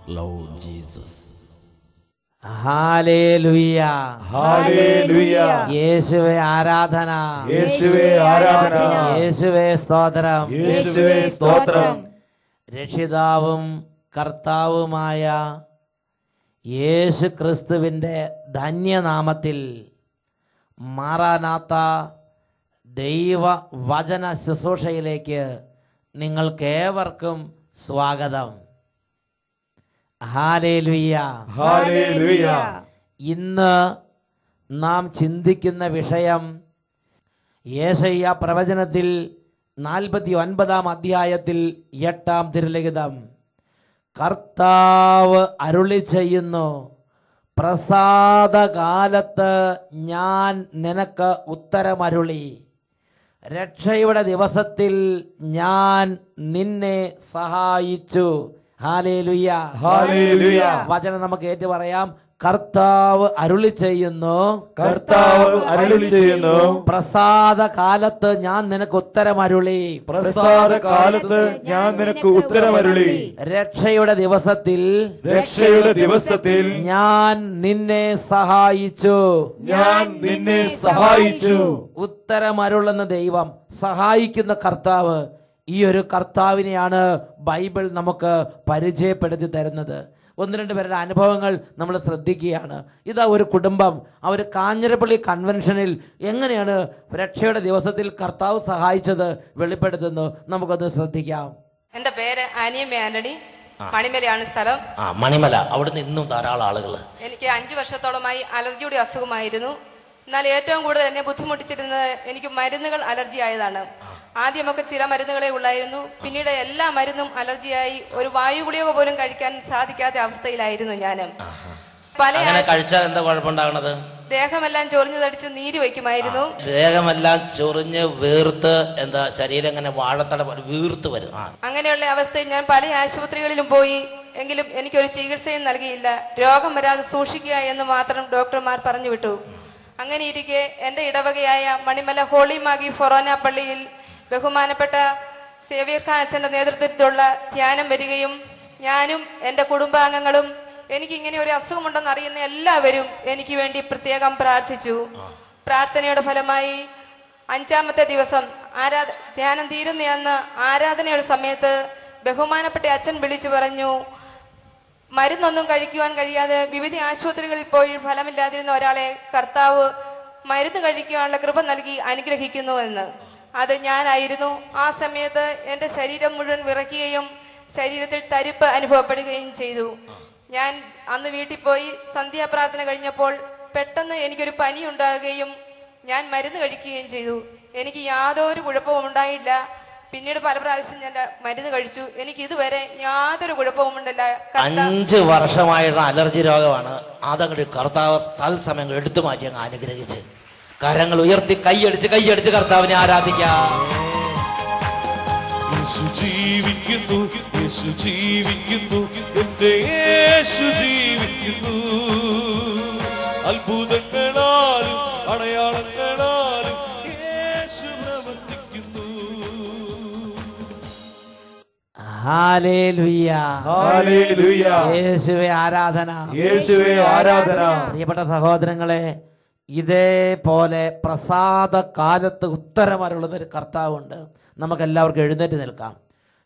Lord Jesus. Hallelujah hallelujah. യേശുവേ ആരാധന, യേശുവേ ആരാധന, യേശുവേ സ്തോത്രം, യേശുവേ സ്തോത്രം. രക്ഷിതാവും കർത്താവുമായ യേശു ക്രിസ്തുവിൻ്റെ ധന്യനാമത്തിൽ മാറാനാത്ത ദൈവ വചന ശുശ്രൂഷയിലേക്ക് നിങ്ങൾക്കേവർക്കും സ്വാഗതം. ഹല്ലേലൂയ. ഹല്ലേലൂയ. ഇന്ന് നാം ചിന്തിക്കുന്ന വിഷയം യേശയ്യാ പ്രവചനത്തിൽ 49 അധ്യായത്തിൽ 8 തിരുലിഖിതം. കർത്താവ് അരുളി ചെയ്യുന്നു, പ്രസാദകാലത്ത് ഞാൻ നിനക്ക് ഉത്തരമരുളി, രക്ഷയുടെ ദിവസത്തിൽ ഞാൻ നിന്നെ സഹായിച്ചു. ഹല്ലേലൂയ. ഹല്ലേലൂയ. വചനം നമുക്ക് ഏറ്റു പറയാം. കർത്താവ് അരുളി ചെയ്യുന്നു, കർത്താവ് അരുളി ചെയ്യുന്നു, പ്രസാദ കാലത്ത് ഞാൻ നിനക്ക് ഉത്തരമരുളി, പ്രസാദ കാലത്ത് ഞാൻ നിനക്ക് ഉത്തരമരുളി, രക്ഷയുടെ ദിവസത്തിൽ, രക്ഷയുടെ ദിവസത്തിൽ ഞാൻ നിന്നെ സഹായിച്ചു. ഞാൻ നിന്നെ സഹായിച്ചു. ഉത്തരമരുളുന്ന ദൈവം, സഹായിക്കുന്ന കർത്താവ്, ഈ ഒരു കർത്താവിനെയാണ് ബൈബിൾ നമുക്ക് പരിചയപ്പെടുത്തി തരുന്നത്. 1-2 പേരുടെ അനുഭവങ്ങൾ നമ്മൾ ശ്രദ്ധിക്കുകയാണ്. ഇതാ ഒരു കുടുംബം, അവർ കാഞ്ഞിരപ്പള്ളി കൺവെൻഷനിൽ എങ്ങനെയാണ് രക്ഷയുടെ ദിവസത്തിൽ കർത്താവ് സഹായിച്ചത് വെളിപ്പെടുത്തുന്നു. നമുക്കൊന്ന് ശ്രദ്ധിക്കാം. എന്റെ പേര് ആനിയമ്മ ആന്റണി, മണിമലയാണ് സ്ഥലം. മണിമല. അവിടുന്ന് ഇന്നും ധാരാളം ആളുകൾ. എനിക്ക് 5 വർഷത്തോളമായി അലർജിയുടെ അസുഖമായിരുന്നു. എന്നാൽ ഏറ്റവും കൂടുതൽ എന്നെ ബുദ്ധിമുട്ടിച്ചിരുന്നത് എനിക്ക് മരുന്നുകൾ അലർജി ആയതാണ്. ആദ്യമൊക്കെ ചില മരുന്നുകളെ ഉള്ളായിരുന്നു, പിന്നീട് എല്ലാ മരുന്നും അലർജിയായി ഒരു വായു ഗുളിക പോലും കഴിക്കാൻ സാധിക്കാത്ത അവസ്ഥയിലായിരുന്നു ഞാൻ. പല കഴിച്ചാൽ എന്താ കുഴപ്പമുണ്ടാകണത്? ദേഹമെല്ലാം ചൊറിഞ്ഞു തടിച്ച് നീര് വയ്ക്കുമായിരുന്നു. ദേഹമെല്ലാം ചൊറിഞ്ഞ് വീർത്ത് എന്താ ശരീരം ഇങ്ങനെ വാഴത്തട വീർത്ത് വരും. അങ്ങനെയുള്ള അവസ്ഥയിൽ ഞാൻ പല ആശുപത്രികളിലും പോയി, എങ്കിലും എനിക്കൊരു ചികിത്സയും നൽകിയില്ല. രോഗം വരാതെ സൂക്ഷിക്കുക എന്ന് മാത്രം ഡോക്ടർമാർ പറഞ്ഞു വിട്ടു. അങ്ങനെ ഇരിക്കെ എൻ്റെ ഇടവകയായ മണിമല ഹോളി മാഗി ഫൊറോന പള്ളിയിൽ ബഹുമാനപ്പെട്ട സേവ്യർ ഖാൻ അച്ഛൻ്റെ നേതൃത്വത്തിലുള്ള ധ്യാനം വരികയും ഞാനും എൻ്റെ കുടുംബാംഗങ്ങളും എനിക്കിങ്ങനെ ഒരു അസുഖമുണ്ടെന്ന് അറിയുന്ന എല്ലാവരും എനിക്ക് വേണ്ടി പ്രത്യേകം പ്രാർത്ഥിച്ചു. പ്രാർത്ഥനയുടെ ഫലമായി 5-ാമത്തെ ദിവസം ധ്യാനം തീരുന്നയെന്ന് ആരാധനയുടെ സമയത്ത് ബഹുമാനപ്പെട്ട അച്ഛൻ വിളിച്ചു പറഞ്ഞു, മരുന്നൊന്നും കഴിക്കുവാൻ കഴിയാതെ വിവിധ ആശുപത്രികളിൽ പോയി ഫലമില്ലാതിരുന്ന ഒരാളെ കർത്താവ് മരുന്ന് കഴിക്കുവാനുള്ള കൃപ നൽകി അനുഗ്രഹിക്കുന്നു എന്ന്. അത് ഞാനായിരുന്നു. ആ സമയത്ത് എൻ്റെ ശരീരം മുഴുവൻ വിറയ്ക്കുകയും ശരീരത്തിൽ തരിപ്പ് അനുഭവപ്പെടുകയും ചെയ്തു. ഞാൻ അന്ന് വീട്ടിൽ പോയി സന്ധ്യാപ്രാർത്ഥന കഴിഞ്ഞപ്പോൾ പെട്ടെന്ന് എനിക്കൊരു പനി ഉണ്ടാകുകയും ഞാൻ മരുന്ന് കഴിക്കുകയും ചെയ്തു. എനിക്ക് യാതൊരു കുഴപ്പവും ഉണ്ടായില്ല. പിന്നീട് പല പ്രാവശ്യം ഞാൻ മരുന്ന് കഴിച്ചു. എനിക്ക് ഇതുവരെ യാതൊരു കുഴപ്പവും ഉണ്ടല്ല. 5 വർഷമായിട്ടുള്ള അലർജി രോഗമാണ്. അതങ്ങോട്ട് കർത്താവ് തത്സമയം എടുത്തു മാറ്റി അങ്ങ് അനുഗ്രഹിച്ച് കരങ്ങൾ ഉയർത്തി കൈയടിച്ച് കർത്താവിനെ ആരാധിക്കാം. യേശു ജീവിക്കുന്നു, യേശു ജീവിക്കുന്നു, എന്റെ യേശു ജീവിക്കുന്നു. അത്ഭുതങ്ങളാലും അടയാളങ്ങളാലും യേശു പ്രവർത്തിക്കുന്നു. ഹല്ലേലൂയ. ഹല്ലേലൂയ. യേശുവേ ആരാധന, യേശുവേ ആരാധന. പ്രിയപ്പെട്ട സഹോദരങ്ങളെ, ഇതേപോലെ പ്രസാദ കാലത്ത് ഉത്തരമരുളുന്ന ഒരു കർത്താവുണ്ട്. നമുക്കെല്ലാവർക്കും എഴുന്നേറ്റ് നിൽക്കാം.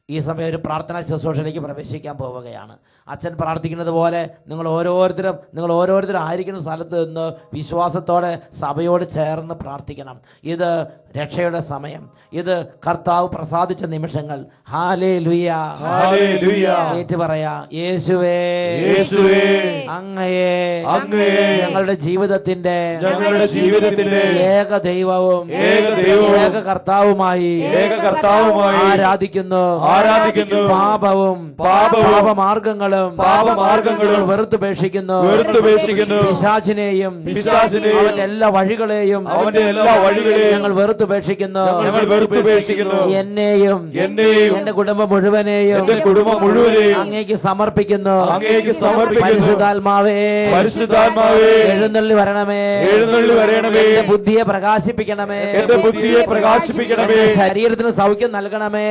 ഈ സമയം ഒരു പ്രാർത്ഥനാ ശുശ്രൂഷയിലേക്ക് പ്രവേശിക്കാൻ പോവുകയാണ്. അച്ഛൻ പ്രാർത്ഥിക്കുന്നത് പോലെ നിങ്ങൾ ഓരോരുത്തരും ആയിരിക്കുന്ന സ്ഥലത്ത് നിന്ന് വിശ്വാസത്തോടെ സഭയോട് ചേർന്ന് പ്രാർത്ഥിക്കണം. ഇത് രക്ഷയുടെ സമയം, ഇത് കർത്താവ് പ്രസാദിച്ച നിമിഷങ്ങൾ. ഹല്ലേലൂയ. ഹല്ലേലൂയ. ഏറ്റു പറയാ, യേശുവേ, യേശുവേ, അങ്ങയെ ഞങ്ങളുടെ ജീവിതത്തിന്റെ ഏക ദൈവവും ഏക കർത്താവുമായി ആരാധിക്കുന്നു. പാപവും പാപമാർഗങ്ങളും വെറുത്തുപേക്ഷിക്കുന്നു. പിശാചിനെയും അവന്റെ എല്ലാ വഴികളെയും ഞങ്ങൾ വെറുത്തുപേക്ഷിക്കുന്നു. എന്നെയും എന്റെ കുടുംബം മുഴുവനെയും അങ്ങേക്ക് സമർപ്പിക്കുന്നു. പരിശുദ്ധാത്മാവേ, എഴുന്നള്ളി വരണമേ. എന്റെ ബുദ്ധിയെ പ്രകാശിപ്പിക്കണമേ. ശരീരത്തിന് സൗഖ്യം നൽകണമേ.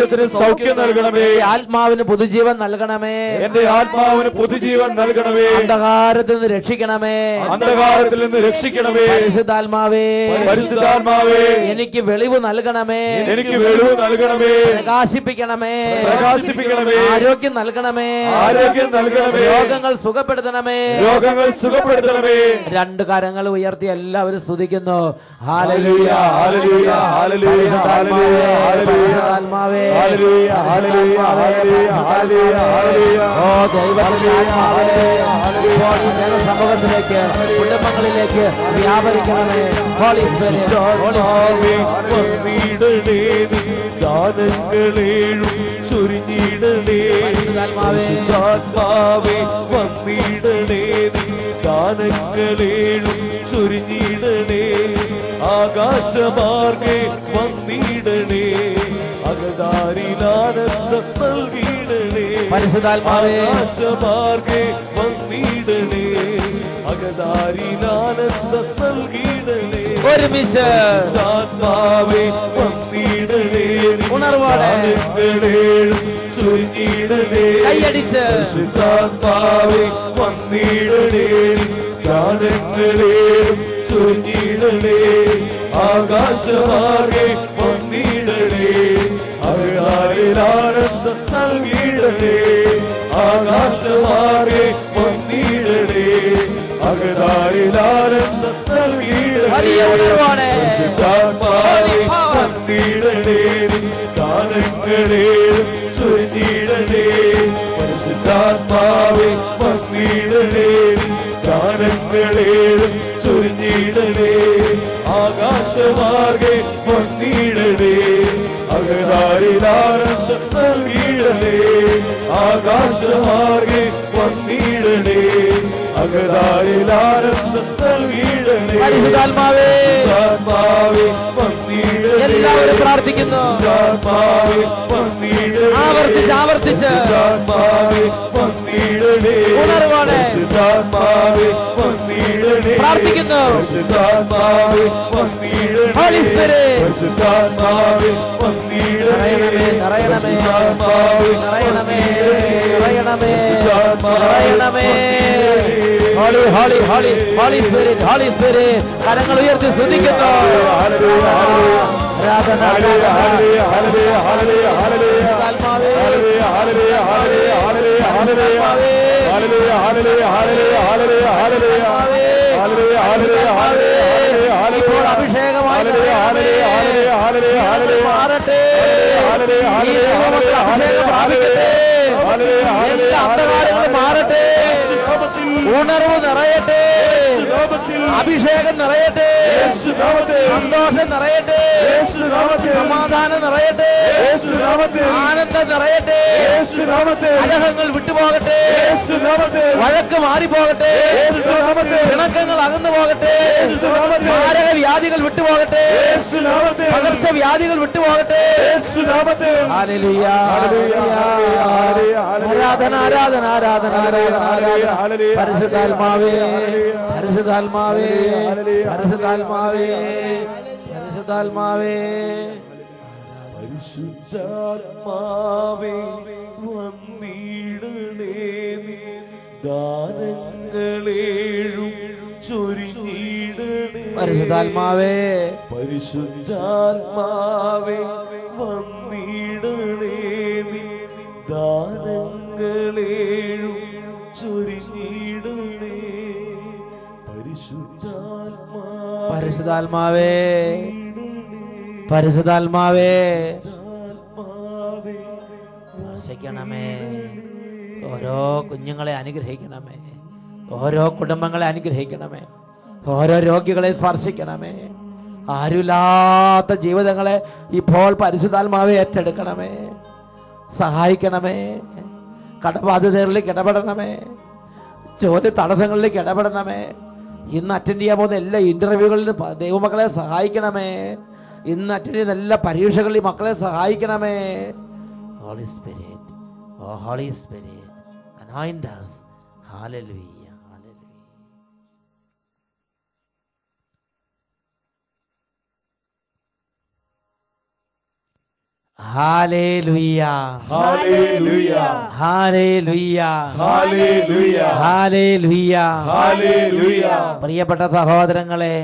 ശരീരത്തിന് സൗഖ്യം നൽകണമേ. എന്റെ ആത്മാവിന് പുതുജീവൻ നൽകണമേ. എന്റെ ആത്മാവിന് പുതുജീവൻ നൽകണമേ. അന്ധകാരത്തിൽ നിന്ന് രക്ഷിക്കണമേ. അന്ധകാരത്തിൽ നിന്ന് രക്ഷിക്കണമേ. പരിശുദ്ധാത്മാവേ, പരിശുദ്ധാത്മാവേ, എനിക്ക് വെളിവ് നൽകണമേ. എനിക്ക് വെളിവ് നൽകണമേ. പ്രകാശിപ്പിക്കണമേ. പ്രകാശിപ്പിക്കണമേ. ആരോഗ്യം നൽകണമേ. ആരോഗ്യം നൽകണമേ. രോഗങ്ങൾ സുഖപ്പെടുത്തണമേ. രോഗങ്ങൾ സുഖപ്പെടുത്തണമേ. രണ്ട് കരങ്ങൾ ഉയർത്തി എല്ലാവരും സ്തുതിക്കുന്നു. ഹല്ലേലൂയ, ഹല്ലേലൂയ, ഹല്ലേലൂയ, ഹല്ലേലൂയ, പരിശുദ്ധാത്മാവേ, ഹല്ലേലൂയ, ഹല്ലേലൂയ, ഹല്ലേലൂയ, ഹല്ലേലൂയ, ഹല്ലേലൂയ. ഓ ദൈവത്തിന്റെ ആത്മാവേ, ഇപ്പോൾ ഈ ജനസമൂഹത്തിലേക്ക്, കുടുംബങ്ങളിലേക്ക് വ്യാപരിക്കണമേ. Holy spirit, holy spirit. വന്നിടണേ ദാനങ്ങളേഴും ചൊരിഞ്ഞിടണേ. പരിശുദ്ധാത്മാവേ വന്നിടണേ ദാനങ്ങളേഴും ചൊരിഞ്ഞിടണേ. ആകാശമാർഗെ വന്നിടണേ അകതാരിലാനന്ദം നൽകിയിടണേ. പരിശുദ്ധാത്മാവേ, ആകാശമാർഗെ വന്നിടണേ അകതാരിലാനന്ദം നൽകിയിടണേ. ഒരുമിച്ച് ആത്മാവേ വന്നിടണേ ഉണർവോടെ ചൊരിഞ്ഞിടണേ. കൈയടിച്ച് പരിശുദ്ധാത്മാവേ വന്നിടണേ ഗാനങ്ങളേഴും ചൊരിഞ്ഞിടണേ. ആകാശമാകെ വന്നിടണേ അകതാരിലാനന്ദം നൽകിയിടണേ. ആകാശമാകെ വന്നിടണേ അകതാരിലാനന്ദം നൽകിയിടണേ. വലിയ ഉണർവോടെ പരിശുദ്ധാത്മാവേ വന്നിടണേ ഗാനങ്ങളേഴും ചൊരിഞ്ഞിടണേ. പരിശുദ്ധാത്മാവേ വന്നിടണേ ഗാനങ്ങളേഴും ചൊരിഞ്ഞിടണേ. ആകാശമാർഗെ വന്നിടണേ അകതാരിലാനന്ദം നൽകിയിടണേ. ആകാശമാർഗെ വന്നിടണേ അകതാരിലാനന്ദം നൽകിയിടണേ. പരിശുദ്ധാത്മാവേ, ആത്മാവേ വന്നിടണേ. എല്ലാവരും പ്രാർത്ഥിക്കുന്നു. ആത്മാവേ വന്നിടണേ. ആവർത്തിച്ച് ആവർത്തിച്ച് ആത്മാവേ വന്നിടണേ. ഉണർവോടെ ആത്മാവേ വന്നിടണേ. പ്രാർത്ഥിക്കുന്നു. ആത്മാവേ വന്നിടണേ. ഹോളി സ്പിരിറ്റ്, ആത്മാവേ വന്നിടണേ. നിറയണമേ, ആത്മാവേ നിറയണമേ, നിറയണമേ, നിറയണമേ. Holy holy holy holy spirit, holy spirit. കരങ്ങൾ ഉയർത്തി സ്തുതിക്കുന്നു. ആരാധന, ആത്മാവേ, ഇപ്പോൾ അഭിഷേകമായി മാറട്ടെ. ഈ ദൈവമക്കൾ അഭിഷേകം പ്രാപിക്കട്ടെ. എല്ലാ അന്ധകാരങ്ങളും മാറട്ടെ. ഉണർവ് നിറയട്ടെ. അഭിഷേകം നിറയട്ടെ. സന്തോഷം നിറയട്ടെ. സമാധാനം നിറയട്ടെ. ആനന്ദം നിറയട്ടെ. കലഹങ്ങൾ വിട്ടുപോകട്ടെ. വഴക്ക് മാറിപ്പോകട്ടെ. പിണക്കങ്ങൾ അകന്നു പോകട്ടെ. മാരക വ്യാധികൾ വിട്ടുപോകട്ടെ. പകർച്ചവ്യാധികൾ വിട്ടുപോകട്ടെ. ഹല്ലേലൂയ, ആരാധന ആരാധന ആരാധന ആരാധന ആരാധന. പരിശുദ്ധാത്മാവേ, പരിശുദ്ധാത്മാവേ, പരിശുദ്ധാത്മാവേ, പരിശുദ്ധാത്മാവേ. പരിശുദ്ധാത്മാവേ വന്നിടണേ ദാനങ്ങളേഴും ചൊരിഞ്ഞിടണേ. പരിശുദ്ധാത്മാവേ, പരിശുദ്ധാത്മാവേ വന്നിടണേ ദാനങ്ങളേഴും ചൊരിഞ്ഞിടണേ. പരിശുദ്ധാത്മാവേ, പരിശുദ്ധാത്മാവേ, സ്പർശിക്കണമേ. ഓരോ കുഞ്ഞുങ്ങളെ അനുഗ്രഹിക്കണമേ. ഓരോ കുടുംബങ്ങളെ അനുഗ്രഹിക്കണമേ. ഓരോ രോഗികളെ സ്പർശിക്കണമേ. ആരുമില്ലാത്ത ജീവിതങ്ങളെ ഇപ്പോൾ പരിശുദ്ധാത്മാവെ ഏറ്റെടുക്കണമേ. സഹായിക്കണമേ. കടബാധിതരിലേക്ക് ഇടപെടണമേ. ജോലി തടസ്സങ്ങളിലേക്ക് ഇടപെടണമേ. ഇന്ന് അറ്റൻഡ് ചെയ്യാൻ പോകുന്ന എല്ലാ ഇന്റർവ്യൂകളിലും ദൈവമക്കളെ സഹായിക്കണമേ. ഇന്ന് അറ്റൻഡ് ചെയ്യുന്ന എല്ലാ പരീക്ഷകളിലും മക്കളെ സഹായിക്കണമേ. Holy spirit, oh holy spirit, anoint us. Hallelujah, hallelujah. ഹല്ലേലൂയ, ഹല്ലേലൂയ, ഹല്ലേലൂയ, ഹല്ലേലൂയ, ഹല്ലേലൂയ. ഹല്ലേലൂയ. പ്രിയപ്പെട്ട സഹോദരങ്ങളെ,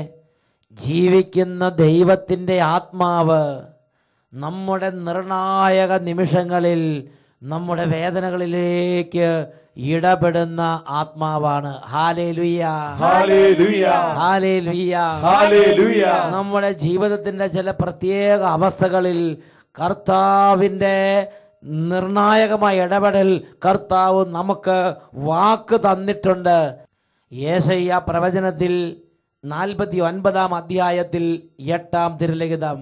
ജീവിക്കുന്ന ദൈവത്തിൻ്റെ ആത്മാവ് നമ്മുടെ നിർണായക നിമിഷങ്ങളിൽ നമ്മുടെ വേദനകളിലേക്ക് ഇടപെടുന്ന ആത്മാവാണ്. ഹല്ലേലൂയ, ഹല്ലേലൂയ, ഹല്ലേലൂയ. ഹല്ലേലൂയ. നമ്മുടെ ജീവിതത്തിന്റെ ചില പ്രത്യേക അവസ്ഥകളിൽ കർത്താവിൻ്റെ നിർണായകമായ ഇടപെടൽ കർത്താവ് നമുക്ക് വാക്ക് തന്നിട്ടുണ്ട്. യേശയ്യാ പ്രവചനത്തിൽ 49-ാം അധ്യായത്തിൽ 8-ാം തിരുലിഖിതം.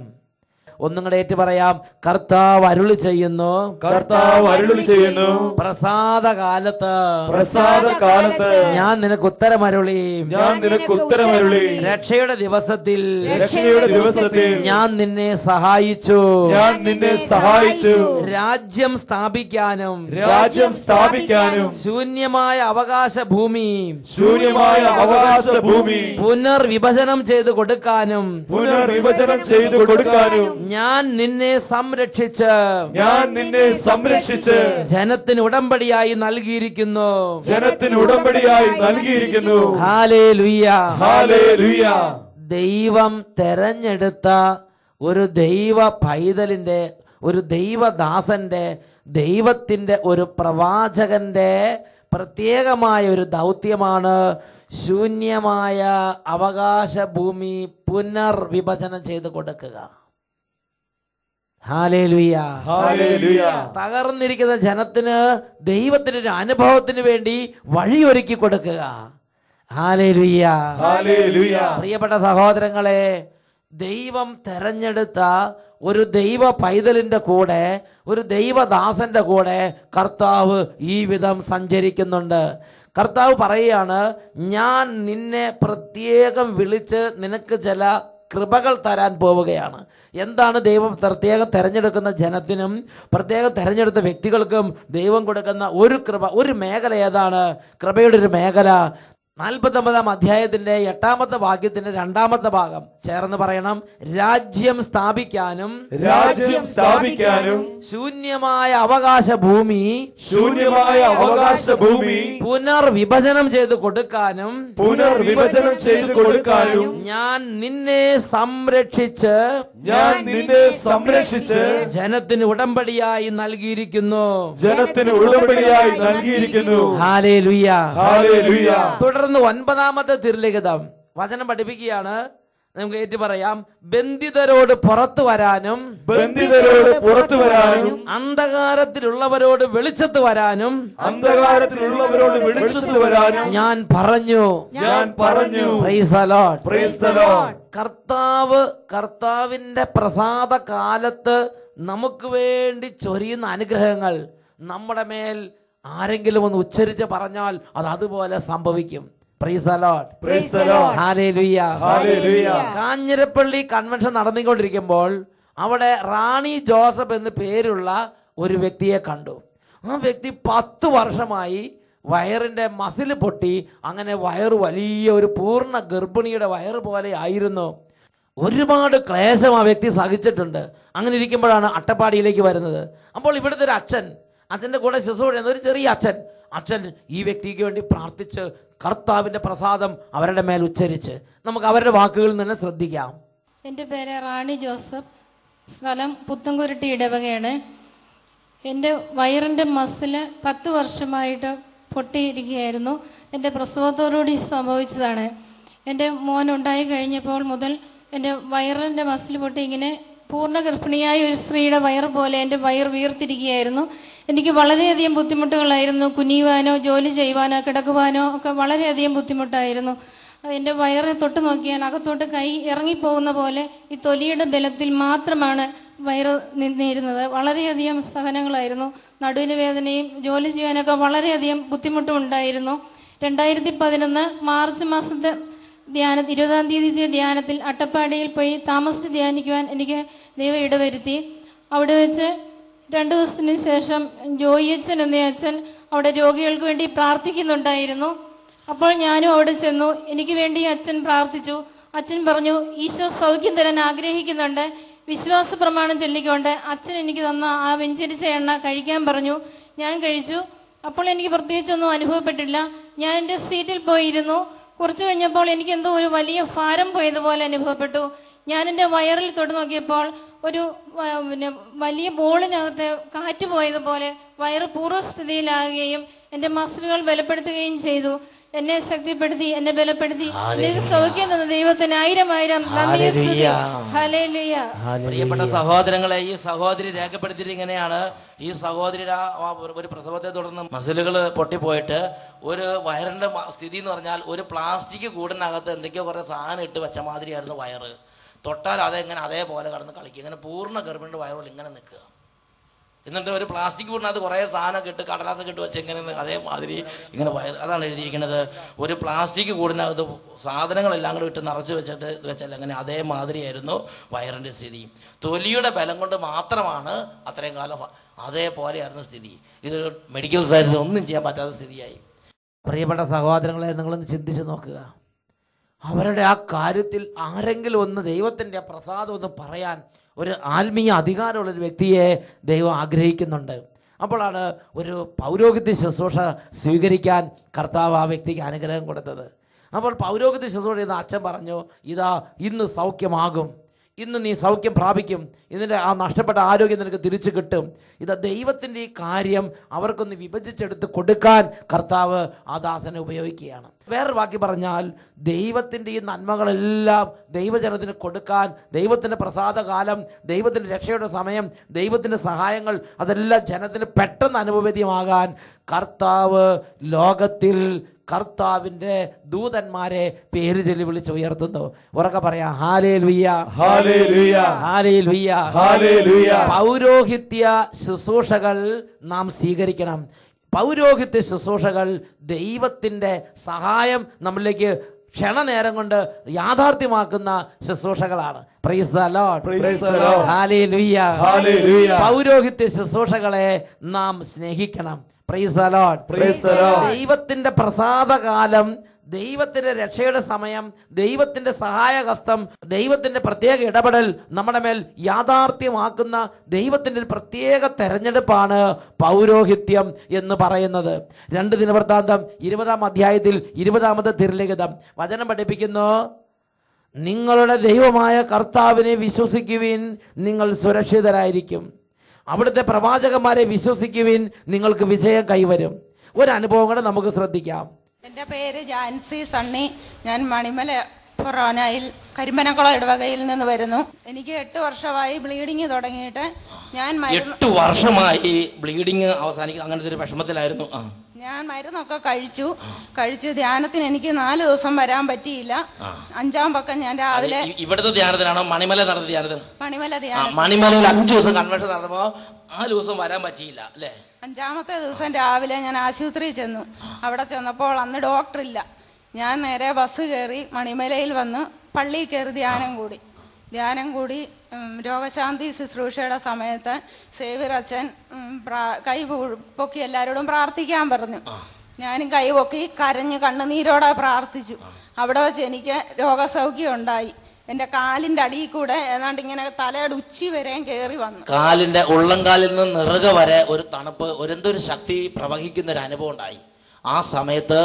ഒന്നും കൂടെ ഏറ്റു പറയാം. കർത്താവ് അരുളി ചെയ്യുന്നു, കർത്താവ് അരുളി ചെയ്യുന്നു, പ്രസാദകാലത്ത് പ്രസാദകാലത്ത് ഞാൻ നിനക്ക് ഉത്തരമരുളി, ഞാൻ നിനക്ക് ഉത്തരമരുളി, രക്ഷയുടെ ദിവസത്തിൽ രക്ഷയുടെ ദിവസത്തിൽ ഞാൻ നിന്നെ സഹായിച്ചു, ഞാൻ നിന്നെ സഹായിച്ചു, രാജ്യം സ്ഥാപിക്കാനും രാജ്യം സ്ഥാപിക്കാനും ശൂന്യമായ അവകാശ ഭൂമി ശൂന്യമായ അവകാശ ഭൂമി പുനർവിഭജനം ചെയ്തു കൊടുക്കാനും പുനർവിഭജനം ചെയ്തു കൊടുക്കാനും ഞാൻ നിന്നെ സംരക്ഷിച്ച് ഞാൻ നിന്നെ സംരക്ഷിച്ച് ജനത്തിന് ഉടമ്പടിയായി നൽകിയിരിക്കുന്നു. ജനത്തിന് ഉടമ്പടിയായി നൽകിയിരിക്കുന്നു. Hallelujah, hallelujah. ദൈവം തെരഞ്ഞെടുത്ത ഒരു ദൈവ പൈതലിന്റെ, ഒരു ദൈവദാസന്റെ, ദൈവത്തിന്റെ ഒരു പ്രവാചകന്റെ പ്രത്യേകമായ ഒരു ദൗത്യമാണ് ശൂന്യമായ അവകാശ ഭൂമി പുനർവിഭജനം ചെയ്തു കൊടുക്കുക. Hallelujah, hallelujah. തകർന്നിരിക്കുന്ന ജനത്തിന് ദൈവത്തിന്റെ ഒരു അനുഭവത്തിന് വേണ്ടി വഴിയൊരുക്കി കൊടുക്കുക. ഹല്ലേലൂയ, ഹല്ലേലൂയ. പ്രിയപ്പെട്ട സഹോദരങ്ങളെ, ദൈവം തെരഞ്ഞെടുത്ത ഒരു ദൈവ പൈതലിന്റെ കൂടെ, ഒരു ദൈവദാസന്റെ കൂടെ കർത്താവ് ഈ വിധം സഞ്ചരിക്കുന്നുണ്ട്. കർത്താവ് പറയുകയാണ്, ഞാൻ നിന്നെ പ്രത്യേകം വിളിച്ച് നിനക്ക് ചില കൃപകൾ തരാൻ പോവുകയാണ്. എന്താണ് ദൈവം പ്രത്യേകം തെരഞ്ഞെടുക്കുന്ന ജനത്തിനും പ്രത്യേകം തെരഞ്ഞെടുത്ത വ്യക്തികൾക്കും ദൈവം കൊടുക്കുന്ന ഒരു കൃപ, ഒരു മേഖല ഏതാണ്? കൃപയുടെ ഒരു മേഖല 49-ാം അധ്യായത്തിന്റെ 8-ാമത്തെ വാക്യത്തിന്റെ 2-ാമത്തെ ഭാഗം ചേർന്ന് പറയണം. രാജ്യം സ്ഥാപിക്കാനും രാജ്യം സ്ഥാപിക്കാനും ശൂന്യമായ അവകാശ ഭൂമി ശൂന്യമായ അവകാശ ഭൂമി പുനർവിഭജനം ചെയ്തു കൊടുക്കാനും പുനർവിഭജനം ചെയ്തു കൊടുക്കാനും ഞാൻ നിന്നെ സംരക്ഷിച്ച് ഞാൻ നിന്നെ സംരക്ഷിച്ച് ജനത്തിന് ഉടമ്പടിയായി നൽകിയിരിക്കുന്നു. ജനത്തിന് ഉടമ്പടിയായി നൽകിയിരിക്കുന്നു. Hallelujah, hallelujah. തുടർന്ന് 9-ാമത്തെ തിരുലിഖിതം വചനം പഠിപ്പിക്കുകയാണ്. നമുക്ക് ഏറ്റു പറയാം. ബന്ധിതരോട് പുറത്തു വരാനും ബന്ധിതരോട് പുറത്തു വരാനും അന്ധകാരത്തിലുള്ളവരോട് വെളിച്ചത്ത് വരാനും അന്ധകാരത്തിലുള്ളവരോട് വെളിച്ചത്ത് വരാനും ഞാൻ പറഞ്ഞു. ഞാൻ പറഞ്ഞു. Price the lord. Praise the Lord. കർത്താവിന്റെ പ്രസാദ കാലത്ത് നമുക്ക് വേണ്ടി ചൊരിയുന്ന അനുഗ്രഹങ്ങൾ നമ്മുടെ മേൽ ആരെങ്കിലും ഒന്ന് ഉച്ചരിച്ച് പറഞ്ഞാൽ അത് അതുപോലെ സംഭവിക്കും. Praise the lord. Praise the lord. ഹല്ലേലൂയ, ഹല്ലേലൂയ. കാഞ്ഞിരപ്പള്ളി കൺവെൻഷൻ നടന്നുകൊണ്ടിരിക്കുമ്പോൾ അവിടെ റാണി ജോസഫ് എന്ന് പേരുള്ള ഒരു വ്യക്തിയെ കണ്ടു. ആ വ്യക്തി 10 വർഷമായി വയറിന്റെ മസിൽ പൊട്ടി, അങ്ങനെ വയറ് വലിയ ഒരു പൂർണ്ണ ഗർഭിണിയുടെ വയറ് പോലെ ആയിരുന്നു. ഒരുപാട് ക്ലേശം ആ വ്യക്തി സഹിച്ചിട്ടുണ്ട്. അങ്ങനെ ഇരിക്കുമ്പോഴാണ് അട്ടപ്പാടിയിലേക്ക് വരുന്നത്. അപ്പോൾ ഇവിടുത്തെ ഒരു അച്ഛൻ്റെ കൂടെ ശുശ്രൂഷ ചെയ്യുന്ന ഒരു ചെറിയ അച്ഛൻ ഈ വ്യക്തിക്ക് വേണ്ടി പ്രാർത്ഥിച്ച് കർത്താവിൻ്റെ പ്രസാദം അവരുടെ മേൽ ഉച്ചരിച്ച് നമുക്ക് അവരുടെ വാക്കുകളിൽ നിന്ന് ശ്രദ്ധിക്കാം. എൻ്റെ പേര് റാണി ജോസഫ്, സ്ഥലം പുത്തൻകുരുട്ടി ഇടവകയാണ്. എൻ്റെ വയറിൻ്റെ മസിൽ 10 വർഷമായിട്ട് പൊട്ടിയിരിക്കുകയായിരുന്നു. എൻ്റെ പ്രസവത്തോടുകൂടി സംഭവിച്ചതാണ്. എൻ്റെ മോൻ ഉണ്ടായി കഴിഞ്ഞപ്പോൾ മുതൽ എൻ്റെ വയറിൻ്റെ മസിൽ പൊട്ടി ഇങ്ങനെ പൂർണ്ണ ഗർഭിണിയായ ഒരു സ്ത്രീയുടെ വയറ് പോലെ എൻ്റെ വയർ വീർത്തിരിക്കുകയായിരുന്നു. എനിക്ക് വളരെയധികം ബുദ്ധിമുട്ടുകളായിരുന്നു. കുനിയുവാനോ ജോലി ചെയ്യുവാനോ കിടക്കുവാനോ ഒക്കെ വളരെയധികം ബുദ്ധിമുട്ടായിരുന്നു. എൻ്റെ വയറിനെ തൊട്ട് നോക്കിയാൽ അകത്തോട്ട് കൈ ഇറങ്ങിപ്പോകുന്ന പോലെ ഈ തൊലിയുടെ ബലത്തിൽ മാത്രമാണ് വയറ് നിന്നിരുന്നത്. വളരെയധികം സഹനങ്ങളായിരുന്നു. നടുവിന് വേദനയും ജോലി ചെയ്യാനൊക്കെ വളരെയധികം ബുദ്ധിമുട്ടും ഉണ്ടായിരുന്നു. 2011 മാർച്ച് മാസത്തെ 20-ാം തീയതി ധ്യാനത്തിൽ അട്ടപ്പാടിയിൽ പോയി താമസിച്ച് ധ്യാനിക്കുവാൻ എനിക്ക് ദൈവം ഇടവരുത്തി. അവിടെ വെച്ച് 2 ദിവസത്തിന് ശേഷം ജോയി അച്ഛൻ എന്ന അച്ഛൻ അവിടെ രോഗികൾക്ക് വേണ്ടി പ്രാർത്ഥിക്കുന്നുണ്ടായിരുന്നു. അപ്പോൾ ഞാനും അവിടെ ചെന്നു. എനിക്ക് വേണ്ടി അച്ഛൻ പ്രാർത്ഥിച്ചു. അച്ഛൻ പറഞ്ഞു, ഈശോ സൗഖ്യം തരാൻ ആഗ്രഹിക്കുന്നുണ്ട്, വിശ്വാസ പ്രമാണം ചൊല്ലിക്കൊണ്ട് അച്ഛൻ എനിക്ക് തന്ന ആ വെഞ്ചരിച്ച എണ്ണ കഴിക്കാൻ പറഞ്ഞു. ഞാൻ കഴിച്ചു. അപ്പോൾ എനിക്ക് പ്രത്യേകിച്ചൊന്നും അനുഭവപ്പെട്ടില്ല. ഞാൻ എൻ്റെ സീറ്റിൽ പോയിരുന്നു. കുറച്ച് കഴിഞ്ഞപ്പോൾ എനിക്ക് എന്തോ ഒരു വലിയ ഭാരം പോയതുപോലെ അനുഭവപ്പെട്ടു. ഞാൻ എൻ്റെ വയറിൽ തൊട്ട് നോക്കിയപ്പോൾ ഒരു വലിയ ബോളിനകത്ത് കാറ്റ് പോയതുപോലെ വയറ് പൂർവ്വസ്ഥിതിയിലാകുകയും എൻ്റെ മസിലുകൾ ബലപ്പെടുത്തുകയും ചെയ്തു. എന്നെ ശക്തിപ്പെടുത്തി, എന്നെ ബലപ്പെടുത്തി, എനിക്ക് സൗഖ്യം തന്ന ദൈവത്തിന് 1000 നന്ദി. ഹല്ലേലൂയ. പ്രിയപ്പെട്ട സഹോദരങ്ങളെ, ഈ സഹോദരി രേഖപ്പെടുത്തിയിട്ട് ഇങ്ങനെയാണ്. ഈ സഹോദരിയുടെ ഒരു പ്രസവത്തെ തുടർന്ന് മസിലുകൾ പൊട്ടിപ്പോയിട്ട് ഒരു വയറിന്റെ സ്ഥിതി എന്ന് പറഞ്ഞാൽ ഒരു പ്ലാസ്റ്റിക് കൂടിനകത്ത് എന്തൊക്കെയോ കുറേ സാധനം ഇട്ട് വെച്ച മാതിരിയായിരുന്നു വയറ്. തൊട്ടാൽ അതെങ്ങനെ അതേപോലെ കടന്ന് കളിക്കുക. ഇങ്ങനെ പൂർണ്ണ ഗർഭിണിയുടെ വയറുകൾ ഇങ്ങനെ നിൽക്കുക. എന്നിട്ട് ഒരു പ്ലാസ്റ്റിക് കൂടിനകത്ത് കുറേ സാധനമൊക്കെ ഇട്ട് കടലാസൊക്കെ ഇട്ട് വെച്ച് ഇങ്ങനെ അതേമാതിരി ഇങ്ങനെ വയർ. അതാണ് എഴുതിയിരിക്കുന്നത്. ഒരു പ്ലാസ്റ്റിക് കൂടിനകത്ത് സാധനങ്ങളെല്ലാം കൂടെ ഇട്ട് നിറച്ച് വെച്ചാൽ അങ്ങനെ അതേമാതിരിയായിരുന്നു വയറിൻ്റെ സ്ഥിതി. തൊലിയുടെ ബലം കൊണ്ട് മാത്രമാണ് അത്രയും കാലം അതേപോലെയായിരുന്നു സ്ഥിതി. ഇതൊരു മെഡിക്കൽ സയൻസിൽ ഒന്നും ചെയ്യാൻ പറ്റാത്ത സ്ഥിതിയായി. പ്രിയപ്പെട്ട സഹോദരങ്ങളെ, നിങ്ങളൊന്ന് ചിന്തിച്ച് നോക്കുക. അവരുടെ ആ കാര്യത്തിൽ ആരെങ്കിലും ഒന്ന് ദൈവത്തിൻ്റെ പ്രസാദം ഒന്ന് പറയാൻ ഒരു ആത്മീയ അധികാരമുള്ളൊരു വ്യക്തിയെ ദൈവം ആഗ്രഹിക്കുന്നുണ്ട്. അപ്പോഴാണ് ഒരു പൗരോഹിത്യ ശുശ്രൂഷ സ്വീകരിക്കാൻ കർത്താവ് ആ വ്യക്തിക്ക് അനുഗ്രഹം കൊടുത്തത്. അപ്പോൾ പൗരോഹിത്യ ശുശ്രൂഷ ചെയ്യുന്ന അച്ഛൻ പറഞ്ഞു, ഇതാ ഇന്ന് സൗഖ്യമാകും, ഇന്ന് നീ സൗഖ്യം പ്രാപിക്കും, ഇതിൻ്റെ ആ നഷ്ടപ്പെട്ട ആരോഗ്യം നിനക്ക് തിരിച്ചു കിട്ടും. ഇത് ദൈവത്തിൻ്റെ ഈ കാര്യം അവർക്കൊന്ന് വിഭജിച്ചെടുത്ത് കൊടുക്കാൻ കർത്താവ് ആ ദാസനെ ഉപയോഗിക്കുകയാണ്. വേറൊരു വാക്കി പറഞ്ഞാൽ, ദൈവത്തിൻ്റെ ഈ നന്മകളെല്ലാം ദൈവജനത്തിന് കൊടുക്കാൻ, ദൈവത്തിൻ്റെ പ്രസാദകാലം, ദൈവത്തിൻ്റെ രക്ഷയുടെ സമയം, ദൈവത്തിൻ്റെ സഹായങ്ങൾ അതെല്ലാം ജനത്തിന് പെട്ടെന്ന് അനുഭവേദ്യമാകാൻ കർത്താവ് ലോകത്തിൽ കർത്താവിൻ്റെ ദൂതന്മാരെ പേര് ചൊല്ലി വിളിച്ചുയർത്തുന്നു. ഉറക്കെ പറയാം, ഹല്ലേലൂയ, ഹല്ലേലൂയ, ഹല്ലേലൂയ, ഹല്ലേലൂയ. പൗരോഹിത്യ ശുശ്രൂഷകൾ നാം സ്വീകരിക്കണം. പൗരോഹിത്യ ശുശ്രൂഷകൾ ദൈവത്തിൻ്റെ സഹായം നമ്മളിലേക്ക് ക്ഷണനേരം കൊണ്ട് യാഥാർത്ഥ്യമാക്കുന്ന ശുശ്രൂഷകളാണ്. Praise the lord, praise the lord, ഹല്ലേലൂയ, ഹല്ലേലൂയ. പൗരോഹിത്യ ശുശ്രൂഷകളെ നാം സ്നേഹിക്കണം. Praise the lord, praise the lord. ദൈവത്തിന്റെ പ്രസാദകാലം, ദൈവത്തിന്റെ രക്ഷയുടെ സമയം, ദൈവത്തിന്റെ സഹായഹസ്തം, ദൈവത്തിന്റെ പ്രത്യേക ഇടപെടൽ നമ്മുടെ മേൽ യാഥാർത്ഥ്യമാക്കുന്ന ദൈവത്തിന്റെ ഒരു പ്രത്യേക തെരഞ്ഞെടുപ്പാണ് പൗരോഹിത്യം എന്ന് പറയുന്നത്. 2 ദിനവൃത്താന്തം 20-ാം അധ്യായത്തിൽ 20-ാമത്തെ തിരുലിഖിതം വചനം പഠിപ്പിക്കുന്നു, നിങ്ങളുടെ ദൈവമായ കർത്താവിനെ വിശ്വസിക്കുവിൻ, നിങ്ങൾ സുരക്ഷിതരായിരിക്കും. അവിടുത്തെ പ്രവാചകന്മാരെ വിശ്വസിക്കുവിൻ, നിങ്ങൾക്ക് വിജയം കൈവരും. ഒരു അനുഭവം കൂടെ നമുക്ക് ശ്രദ്ധിക്കാം. എൻ്റെ പേര് ജാൻസി സണ്ണി. ഞാൻ മണിമല ഫൊറോനയിൽ കരിമ്പനക്കുളം ഇടവകയിൽ നിന്ന് വരുന്നു. എനിക്ക് 8 വർഷമായി ബ്ലീഡിങ് തുടങ്ങിയിട്ട്. ഞാൻ 8 വർഷമായി ബ്ലീഡിങ് അവസാനിക്കും, അങ്ങനത്തെ ഒരു വിഷമത്തിലായിരുന്നു. ഞാൻ മരുന്നൊക്കെ കഴിച്ചു ധ്യാനത്തിന് എനിക്ക് 4 ദിവസം വരാൻ പറ്റിയില്ല. 5-ാം പക്കം ഞാൻ രാവിലെ ഇവിടുത്തെ ധ്യാനത്തിനാണോ മണിമല നടന്ന ധ്യാനത്തിന്? മണിമലയിൽ 5 ദിവസം കൺവെൻഷൻ നടന്നപ്പോ 4 ദിവസം വരാൻ പറ്റിയില്ല അല്ലേ? 5-ാമത്തെ ദിവസം രാവിലെ ഞാൻ ആശുപത്രിയിൽ ചെന്നു. അവിടെ ചെന്നപ്പോൾ അന്ന് ഡോക്ടറില്ല. ഞാൻ നേരെ ബസ് കയറി മണിമലയിൽ വന്ന് പള്ളിയിൽ കയറി ധ്യാനം കൂടി രോഗശാന്തി ശുശ്രൂഷയുടെ സമയത്ത് സേവ്യർ അച്ഛൻ കൈ പൊക്കി എല്ലാവരോടും പ്രാർത്ഥിക്കാൻ പറഞ്ഞു. ഞാനും കൈ പൊക്കി കരഞ്ഞ് കണ്ണുനീരോടെ പ്രാർത്ഥിച്ചു. അവിടെ വെച്ച് എനിക്ക് രോഗസൗഖ്യം ഉണ്ടായി. എൻ്റെ കാലിൻ്റെ അടിയിൽ കൂടെ ഏതാണ്ട് ഇങ്ങനെ തലയുടെ ഉച്ചി വരെയും കയറി വന്നു. കാലിൻ്റെ ഉള്ളംകാലിൽ നിന്ന് നെറുക വരെ ഒരു തണുപ്പ്, എന്തൊരു ശക്തി പ്രവഹിക്കുന്ന ഒരു അനുഭവം ഉണ്ടായി. ആ സമയത്ത്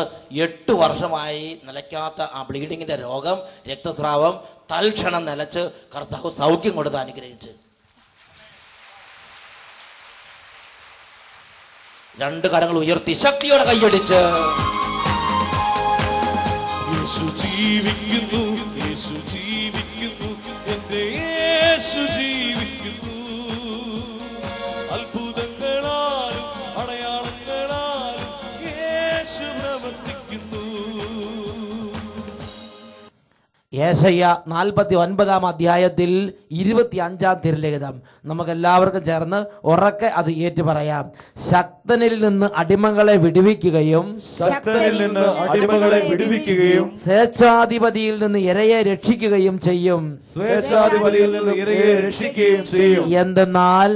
8 വർഷമായി നിലയ്ക്കാത്ത ആ ബ്ലീഡിങ്ങിന്റെ രോഗം, രക്തസ്രാവം തൽക്ഷണം നിലച്ച് കർത്താവ് സൗഖ്യം കൊടുത്ത് അനുഗ്രഹിച്ച്. 2 കരങ്ങൾ ഉയർത്തി ശക്തിയോടെ കൈയടിച്ച് യേശു ജീവിക്കുന്നു, യേശു ജീവിക്കുന്നു, എന്റെ യേശു ജീവിക്കുന്നു. അത്ഭുതങ്ങളാലും അടയാളങ്ങളാലും യേശു പ്രവർത്തിക്കുന്നു. യേശയ്യ 49-ാം അധ്യായത്തിൽ 25-ാം തിരുലിഖിതം നമുക്കെല്ലാവർക്കും ചേർന്ന് ഉറക്കെ അത് ഏറ്റു പറയാം. ശക്തനിൽ നിന്ന് അടിമകളെ വിടുവിക്കുകയും സ്വേച്ഛാധിപതിയിൽ നിന്ന് ഇരയെ രക്ഷിക്കുകയും ചെയ്യും. എന്തെന്നാൽ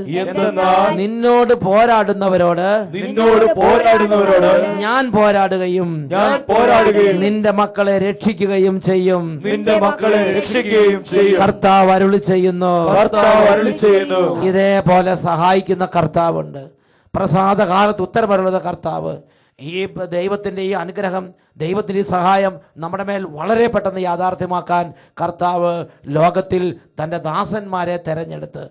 നിന്നോട് പോരാടുന്നവരോട് ഞാൻ പോരാടുകയും നിന്റെ മക്കളെ രക്ഷിക്കുകയും ചെയ്യും. എന്റെ മക്കളെ രക്ഷിക്കുകയും ചെയ്യും. കർത്താവ് അരുളി ചെയ്യുന്നു. കർത്താവ് അരുളി ചെയ്യുന്നു. ഇതേപോലെ സഹായിക്കുന്ന കർത്താവുണ്ട്. പ്രസാദകാലത്ത് ഉത്തരമരുളുന്ന കർത്താവ്. ഈ ദൈവത്തിൻ്റെ ഈ അനുഗ്രഹം, ദൈവത്തിൻ്റെ ഈ സഹായം നമ്മുടെ മേൽ വളരെ പെട്ടെന്ന് യാഥാർത്ഥ്യമാക്കാൻ കർത്താവ് ലോകത്തിൽ തൻ്റെ ദാസന്മാരെ തെരഞ്ഞെടുത്ത്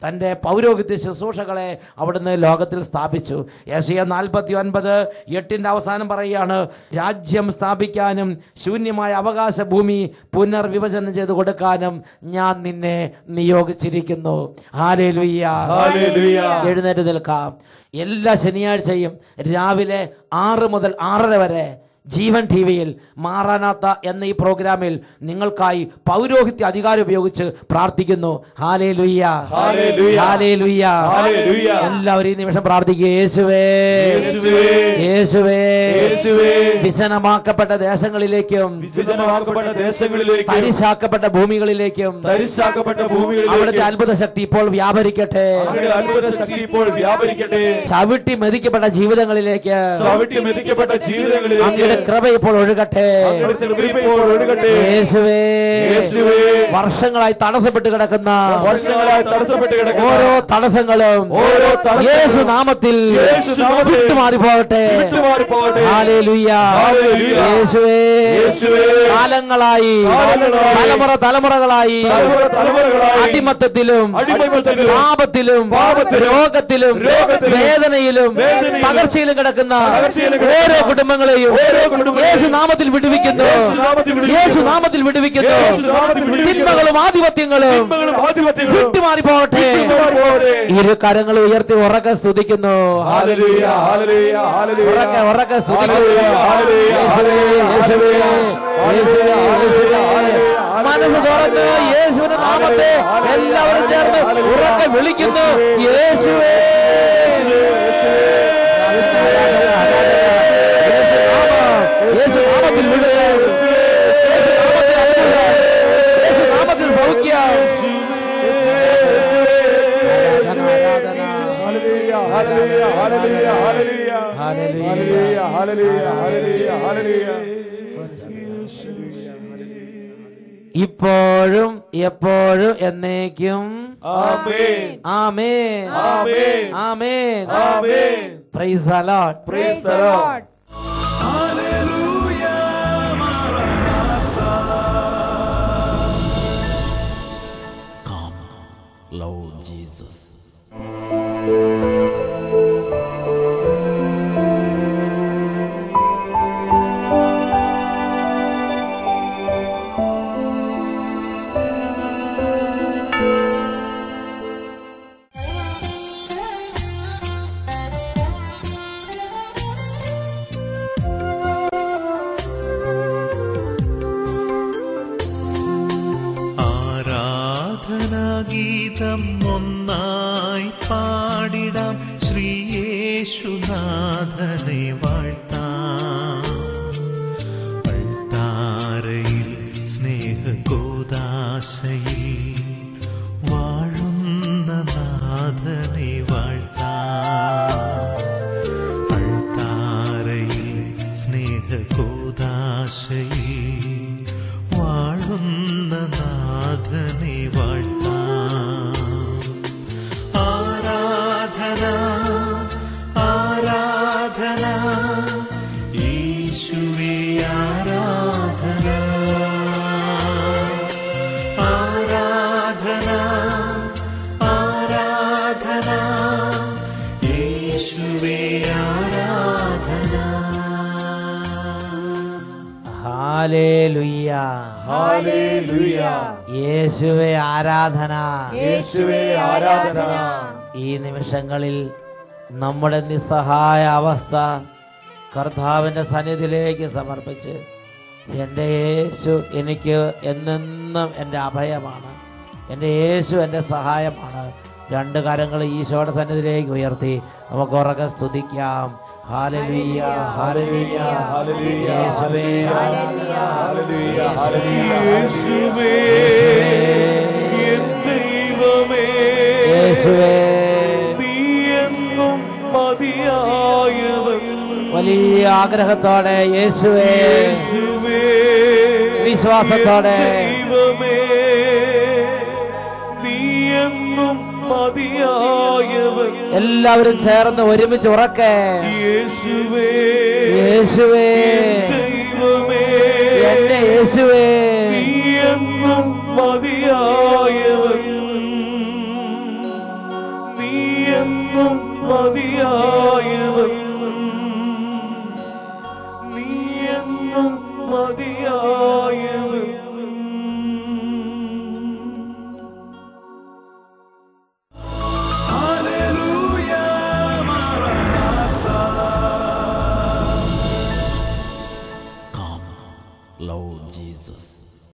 തൻ്റെ പൗരോഹിത്യ ശുശ്രൂഷകളെ അവിടുന്ന് ലോകത്തിൽ സ്ഥാപിച്ചു. യെശയ്യാ 49:8 അവസാനം പറയുകയാണ്, രാജ്യം സ്ഥാപിക്കാനും ശൂന്യമായ അവകാശ ഭൂമി പുനർവിഭജനം ചെയ്ത് കൊടുക്കാനും ഞാൻ നിന്നെ നിയോഗിച്ചിരിക്കുന്നു. Hallelujah, hallelujah. എഴുന്നേറ്റ് നിൽക്കാം. എല്ലാ ശനിയാഴ്ചയും രാവിലെ 6 മുതൽ 6:30 വരെ ജീവൻ ടിവിയിൽ മാറാനാത്ത എന്ന ഈ പ്രോഗ്രാമിൽ നിങ്ങൾക്കായി പൗരോഹിത്യ അധികാരം ഉപയോഗിച്ച് പ്രാർത്ഥിക്കുന്നു. ഹല്ലേലൂയ, ഹല്ലേലൂയ, ഹല്ലേലൂയ, ഹല്ലേലൂയ. എല്ലാവരും ഈ നിമിഷം പ്രാർത്ഥിക്കുക. യേശുവേ, യേശുവേ, യേശുവേ, യേശുവേ. വിജനമാക്കപ്പെട്ട ദേശങ്ങളിലേക്കും വിജനമാക്കപ്പെട്ട ദേശങ്ങളിലേക്കും തരിശാക്കപ്പെട്ട ഭൂമികളിലേക്കും തരിശാക്കപ്പെട്ട ഭൂമികളിലേക്കും അവിടുത്തെ അത്ഭുത ശക്തി ഇപ്പോൾ വ്യാപരിക്കട്ടെ. അങ്ങയുടെ അത്ഭുത ശക്തി ഇപ്പോൾ വ്യാപരിക്കട്ടെ. ചവിട്ടി മെതിക്കപ്പെട്ട ജീവിതങ്ങളിലേക്ക് ചവിട്ടി മെതിക്കപ്പെട്ട ജീവിതങ്ങളിലേക്ക് അങ്ങയുടെ കൃപ ഇപ്പോൾ ഒഴുകട്ടെ. അങ്ങയുടെ കൃപ ഇപ്പോൾ ഒഴുകട്ടെ. യേശുവേ, യേശുവേ. വർഷങ്ങളായി തടസ്സപ്പെട്ട് കിടക്കുന്ന വർഷങ്ങളായി തടസ്സപ്പെട്ട് കിടക്കുന്ന ഓരോ തടസ്സങ്ങളും യേശു നാമത്തിൽ വിട്ടുമാറി പോകട്ടെ. Hallelujah, hallelujah. യേശുവേ, യേശുവേ. കാലങ്ങളായി തലമുറകളായി അടിമത്തത്തിലും പാപത്തിലും രോഗത്തിലും വേദനയിലും പകർച്ചയിലും കിടക്കുന്ന ഓരോ കുടുംബങ്ങളെയും യേശു നാമത്തിൽ വിടുവിക്കുന്നു. യേശു നാമത്തിൽ വിടുവിക്കുന്നു. തിന്മകളും ആധിപത്യങ്ങളും വിട്ടുമാറി പോകട്ടെ. ഇരു കരങ്ങൾ ഉയർത്തി ഉറക്കെ സ്തുതിക്കുന്നു. ഹല്ലേലൂയ, ഹല്ലേലൂയ, ഹല്ലേലൂയ. ഉറക്കെ സ്തുതിക്കുന്നു. യേശുവേ, യേശുവേ, യേശുവേ, യേശുവേ. മനസ്സ് തുറന്ന് യേശുവിന്റെ നാമത്തെ എല്ലാവരും ചേർന്ന് ഉറക്കെ വിളിക്കുന്നു. യേശുവേ, യേശു നാമത്തിൽ വിടുക, യേശു നാമത്തിൽ അത്ഭുതം, യേശു നാമത്തിൽ സൗഖ്യം. ഇപ്പോഴും എപ്പോഴും എന്നേക്കും ആമേൻ, ആമേൻ, ആമേൻ, ആമേൻ, ആമേൻ. Praise the lord, praise the lord. Lord Jesus. ഗീതം ഒന്നായി പാടിടാം, ശ്രീയേശുനാഥനെ വാഴ്ത്താം. അൾത്താരയിൽ സ്നേഹഗോദാശയിൽ വാഴുന്ന നാഥനെ വാഴ്ത്താം. അൾത്താരയിൽ സ്നേഹഗോദാശയിൽ വാഴുന്ന നാഥനെ വാഴ്ത്താം. ആരാധന, ആരാധന, യേശുവേ ആരാധന. ആരാധന, ആരാധന, യേശുവേ ആരാധന. Hallelujah, hallelujah. യേശുവേ ആരാധന, യേശുവേ ആരാധന. ഈ നിമിഷങ്ങളിൽ നമ്മുടെ നിസ്സഹായ അവസ്ഥ കർത്താവിൻ്റെ സന്നിധിയിലേക്ക് സമർപ്പിച്ച്, എൻ്റെ യേശു എനിക്ക് എന്നെന്നും എൻ്റെ അഭയമാണ്, എൻ്റെ യേശു എൻ്റെ സഹായമാണ്. രണ്ട് കരങ്ങൾ ഈശോയുടെ സന്നിധിയിലേക്ക് ഉയർത്തി നമുക്ക് ഉറക്കെ സ്തുതിക്കാം. ഹല്ലേലൂയ, ഹല്ലേലൂയ, ഹല്ലേലൂയ, യേശുവേ ഹല്ലേലൂയ, ഹല്ലേലൂയ. യേശുവേ എൻ ദൈവമേ, യേശുവേ നീ എന്നും മതിയായവൻ. വലിയ ആഗ്രഹത്തോടെ യേശുവേ, യേശുവേ വിശ്വാസത്തോടെ എൻ ദൈവമേ നീയെന്നും മതിയായവൻ. എല്ലാവരും ചേർന്ന് ഒരുമിച്ച് ഉറക്കെ യേശുവേ യേശുവേ ദൈവമേ എന്റെ യേശുവേ നീയെന്നും മതിയായവൻ. നീയെന്നും മതിയായവൻ.